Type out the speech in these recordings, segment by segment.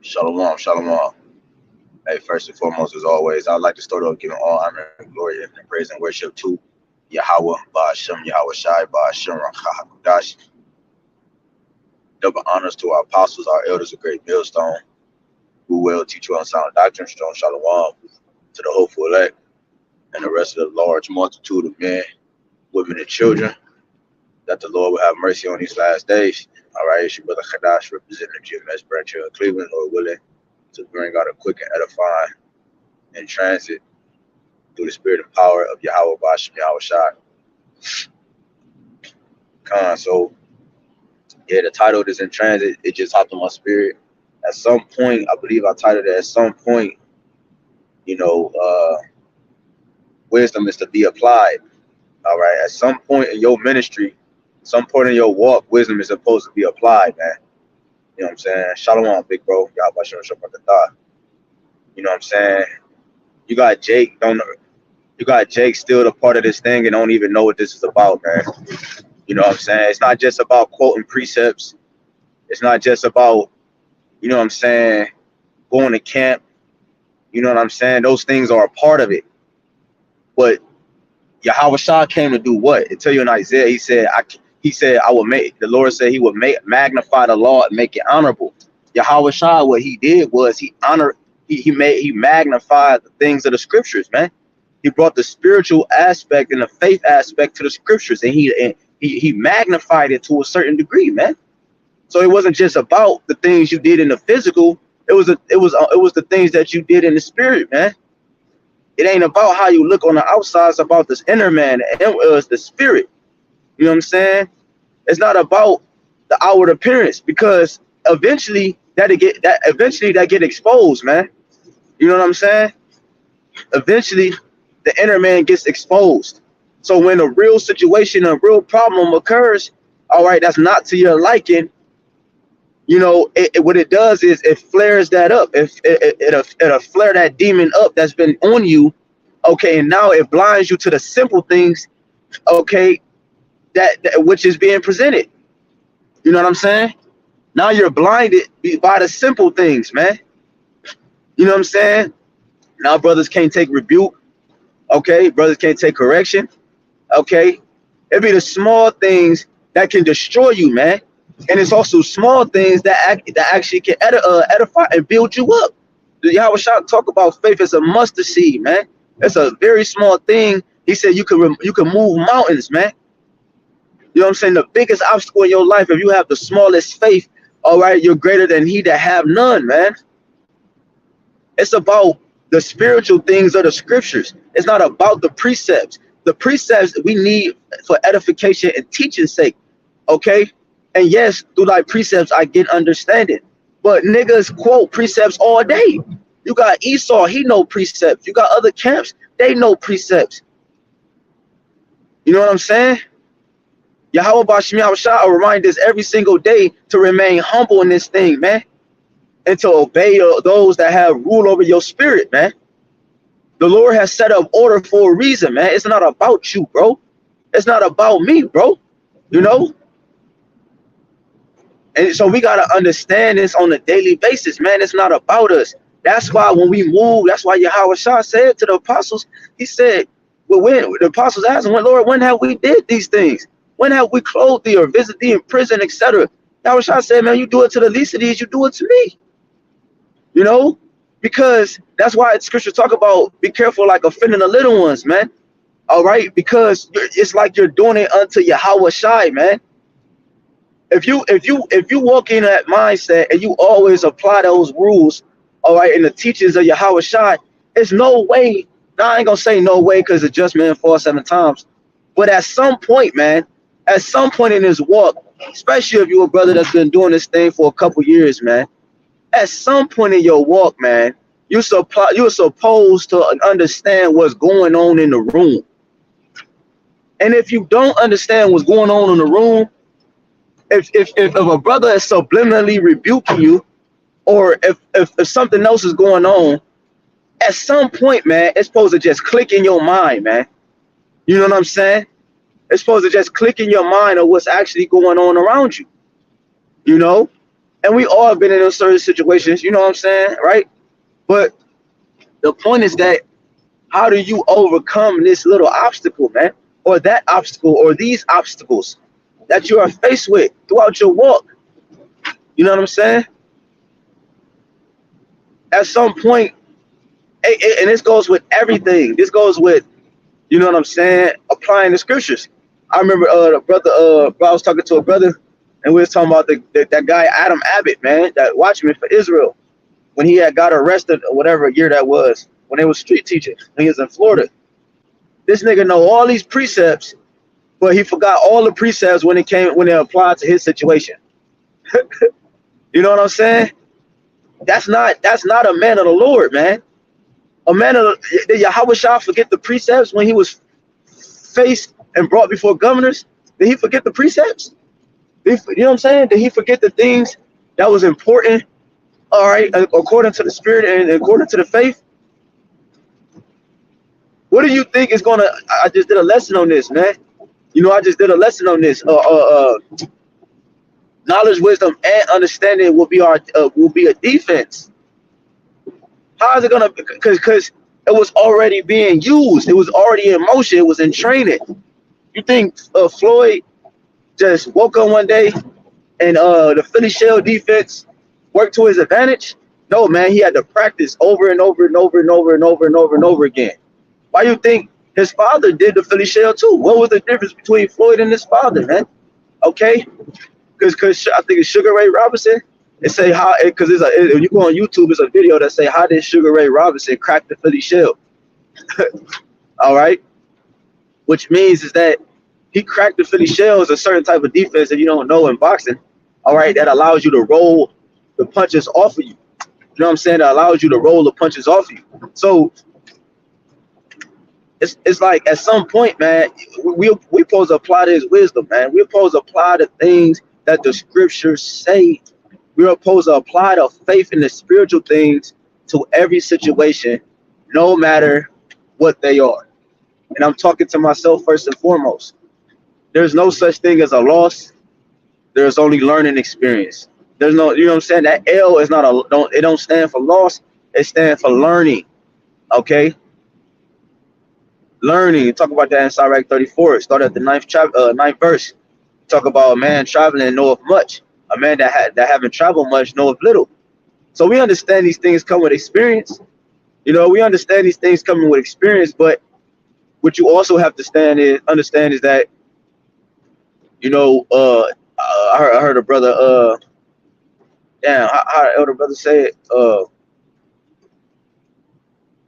Shalom, shalom. Hey, first and foremost, as always, I'd like to start off giving all honor and glory and praise and worship to Yahawah, BAHASHAM, YAHAWASHI, BAHASHAM, HAQADASH. Double honors to our apostles, our elders, a great millstone, who will teach you on sound doctrine, strong shalom, to the hopeful elect, and the rest of the large multitude of men, women, and children, that the Lord will have mercy on these last days. All right, it's your brother Hadash, representing GMS branch here in Cleveland, Lord willing, to bring out a quick and edifying in transit through the spirit and power of Yahawah, BAHASHAM, YAHAWASHI. So, yeah, the title is in transit. It just hopped on my spirit. At some point, I believe I titled it, at some point, wisdom is to be applied. All right, at some point in your ministry, some point in your walk, wisdom is supposed to be applied, man. You know what I'm saying? Shalom, big bro. Yahawah Shabbat. You know what I'm saying? You got Jake, still the part of this thing and don't even know what this is about, man. You know what I'm saying? It's not just about quoting precepts. It's not just about, you know what I'm saying, going to camp. You know what I'm saying? Those things are a part of it. But Yahawah came to do what? It tell you in Isaiah, he said, I will make, the Lord said he would magnify the law and make it honorable. Yahawah, what he did was he magnified the things of the scriptures, man. He brought the spiritual aspect and the faith aspect to the scriptures, and he magnified it to a certain degree, man. So it wasn't just about the things you did in the physical. It was the things that you did in the spirit, man. It ain't about how you look on the outside. It's about this inner man. It was the spirit. You know what I'm saying? It's not about the outward appearance, because eventually that get exposed, man. You know what I'm saying? Eventually, the inner man gets exposed. So when a real situation, a real problem occurs, all right, that's not to your liking. You know, what it does is it flares that up. It'll flare that demon up that's been on you. Okay, and now it blinds you to the simple things. Okay, that which is being presented. You know what I'm saying? Now you're blinded by the simple things, man. You know what I'm saying? Now brothers can't take rebuke. Okay, brothers can't take correction. Okay, it be the small things that can destroy you, man. And it's also small things that actually can edify and build you up. The Yahawah talk about faith as a mustard seed, man. It's a very small thing. He said you can move mountains, man. You know what I'm saying? The biggest obstacle in your life, if you have the smallest faith, all right, you're greater than he that have none, man. It's about the spiritual things of the scriptures. It's not about the precepts. The precepts we need for edification and teaching's sake, okay? And yes, through like precepts, I get understanding. But niggas quote precepts all day. You got Esau, he know precepts. You got other camps, they know precepts. You know what I'm saying? Yahawah BAHASHAM YAHAWASHI remind us every single day to remain humble in this thing, man. And to obey those that have rule over your spirit, man. The Lord has set up order for a reason, man. It's not about you, bro. It's not about me, bro. You know? And so we got to understand this on a daily basis, man. It's not about us. That's why when we move, that's why Yahawah said to the apostles, he said, well, when the apostles asked him, Lord, when have we did these things? When have we clothed thee or visited thee in prison, etc.? Yahawah said, man, you do it to the least of these, you do it to me. You know, because that's why scripture talk about be careful like offending the little ones, man. All right, because it's like you're doing it unto Yahawah, man. If you walk in that mindset and you always apply those rules, all right, in the teachings of Yahawah, there's no way. Now I ain't gonna say no way because adjustment falls 7 times, but at some point, man, at some point in this walk, especially if you're a brother that's been doing this thing for a couple years, man. At some point in your walk, man, you're supposed to understand what's going on in the room. And if you don't understand what's going on in the room, if a brother is subliminally rebuking you, or if something else is going on, at some point, man, it's supposed to just click in your mind, man. You know what I'm saying? It's supposed to just click in your mind of what's actually going on around you. You know? And we all been in those certain situations, you know what I'm saying, right? But the point is that how do you overcome this little obstacle, man? Or that obstacle, or these obstacles that you are faced with throughout your walk? You know what I'm saying? At some point, and this goes with everything. This goes with, you know what I'm saying, applying the scriptures. I remember the brother, I was talking to a brother, and we was talking about that guy Adam Abbott, man, that watchman for Israel, when he had got arrested or whatever year that was, when they was street teaching, when he was in Florida. This nigga know all these precepts, but he forgot all the precepts when it applied to his situation. You know what I'm saying? That's not a man of the Lord, man. A man of did Yahawashi forget the precepts when he was faced and brought before governors? Did he forget the precepts? You know what I'm saying? Did he forget the things that was important? All right, according to the spirit and according to the faith. What do you think is gonna? I just did a lesson on this, man. You know, I just did a lesson on this. Knowledge, wisdom, and understanding will be a defense. How is it gonna? Because it was already being used. It was already in motion. It was in training. You think Floyd just woke up one day and the Philly shell defense worked to his advantage? No, man. He had to practice over and over and over and over and over and over and over again. Why you think his father did the Philly shell too? What was the difference between Floyd and his father, man? Okay, because I think it's Sugar Ray Robinson. It say how, because if you go on YouTube, it's a video that say how did Sugar Ray Robinson crack the Philly shell. All right, which means is that he cracked the Philly shell is a certain type of defense that you don't know in boxing. All right, that allows you to roll the punches off of you. You know what I'm saying? That allows you to roll the punches off of you. So it's like at some point, man, we supposed to apply this wisdom, man. We're supposed to apply the things that the scriptures say. We're supposed to apply the faith and the spiritual things to every situation, no matter what they are. And I'm talking to myself first and foremost. There's no such thing as a loss. There's only learning experience. There's no, you know what I'm saying? That L is not it don't stand for loss. It stands for learning. Okay. Learning. Talk about that in Sirach 34. Start at the ninth verse. Talk about a man traveling knoweth much. A man that haven't traveled much knoweth little. So we understand these things come with experience. You know, we understand these things coming with experience, but what you also have to understand is that, you know, I heard a brother, damn, how the elder brother say it,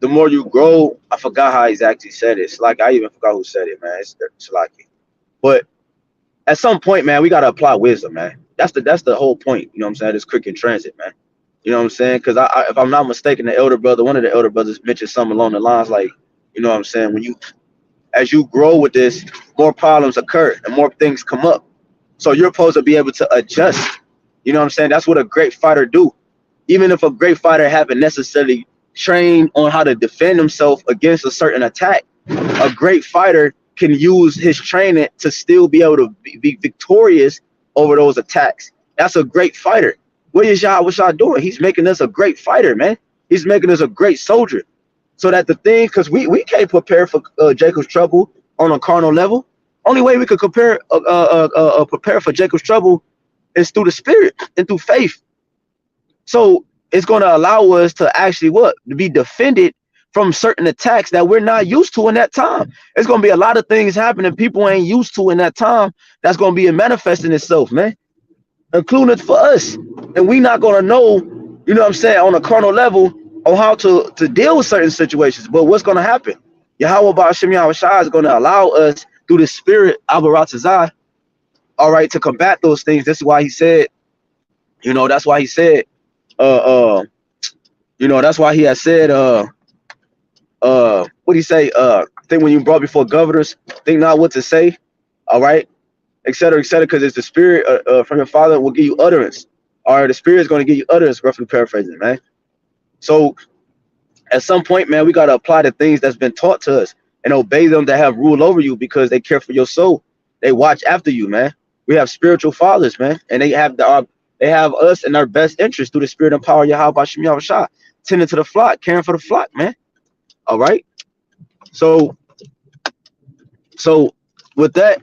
the more you grow, I forgot how he's actually said it. It's like I even forgot who said it, man. It's like it. But at some point, man, we gotta apply wisdom, man. That's the whole point. You know what I'm saying? This cricket transit, man. You know what I'm saying? Because if I'm not mistaken, one of the elder brothers mentioned something along the lines like, you know what I'm saying? As you grow with this, more problems occur and more things come up. So you're supposed to be able to adjust. You know what I'm saying? That's what a great fighter do. Even if a great fighter haven't necessarily trained on how to defend himself against a certain attack, a great fighter can use his training to still be able to be victorious over those attacks. That's a great fighter. What y'all doing? He's making us a great fighter, man. He's making us a great soldier. So that the thing, because we can't prepare for Jacob's trouble on a carnal level. Only way we could prepare for Jacob's trouble is through the spirit and through faith. So it's going to allow us to actually to be defended from certain attacks that we're not used to in that time. It's going to be a lot of things happening people ain't used to in that time. That's going to be manifesting itself, man, including for us. And we not going to know, you know what I'm saying, on a carnal level on how to deal with certain situations. But what's going to happen? Yahawah BAHASHAM YAHAWASHI is going to allow us through the spirit, RAWCHAA, all right, to combat those things. This is why he said, you know, that's why he said, you know, that's why he has said, what do you say? Think when you brought before governors, think not what to say, all right, et cetera, because it's the spirit from your father will give you utterance. All right, the spirit is going to give you utterance, roughly paraphrasing, man. So at some point, man, we got to apply the things that's been taught to us and obey them that have rule over you because they care for your soul. They watch after you, man. We have spiritual fathers, man, and they have They have us in our best interest through the spirit and power of Yahawashi Yahawashi, tending to the flock, caring for the flock, man. All right. So with that,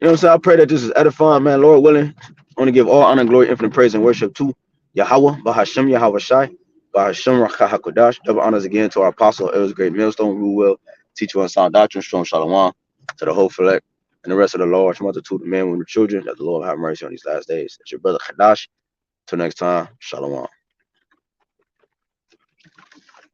you know what I'm saying? I pray that this is edifying, man. Lord willing, I want to give all honor, glory, infinite praise, and worship to Yahawah, BAHASHAM, YAHAWASHI, BAHASHAM, HAQADASH. Double honors again to our apostle, it was great millstone, who will teach you on sound doctrine, strong shalom, to the whole select, and the rest of the large multitude of men, women, and children, that the Lord have mercy on these last days. It's your brother Kadash. Till next time, shalom.